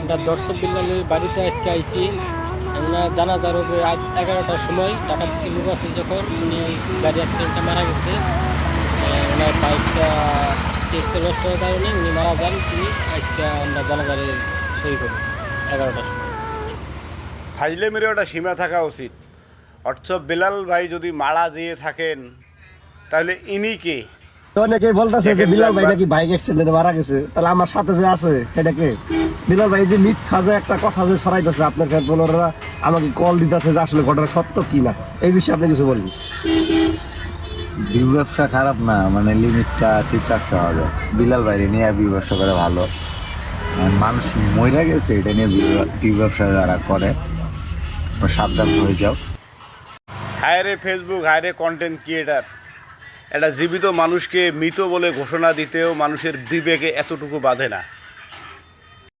আমরা দর্শক বিল্লালের বাড়িতে আজকে আইছি। আমরা জানাজার হবে আজ 11টার সময় ঢাকা থেকে লোক আছে যখন উনি গাড়ি অ্যাক্সিডেন্টে মারা গেছে। ওনার বাইকটা টেস্টে নষ্ট হওয়ার কারণে উনি মারা যান। তিনি আজকে আমরা জানাজারে সই করি 11টার সময়। ফাজলে মেরে ওটা সীমা থাকা উচিত। অথচ বেলাল ভাই যদি মারা যেয়ে থাকেন তাহলে ইনি কে? অনেকেই বলতেছে যে বিলাল ভাই নাকি বাইক অ্যাক্সিডেন্টে মারা গেছে, তাহলে আমার সাথে যে আছে সেটাকে বিলাল ভাই যে মিথ্যা যে একটা কথা যে ছড়াইতেছে, আপনার ফ্যান ফলোয়াররা আমাকে কল দিতেছে যে আসলে ঘটনা সত্য কি না, এই বিষয়ে আপনি কিছু বলুন। বিউ ব্যবসা খারাপ না, মানে লিমিটটা ঠিক রাখতে হবে। বিলাল বাইরে নিয়ে বিউ ব্যবসা করে ভালো, আর মানুষ মরে গেছে এটা নিয়ে বিউ ব্যবসা যারা করে সাবধান হয়ে যাও। হায়রে ফেসবুক, হায়রে কন্টেন্ট ক্রিয়েটার। একটা জীবিত মানুষকে মৃত বলে ঘোষণা দিতেও মানুষের বিবেকে এতটুকু বাধে না।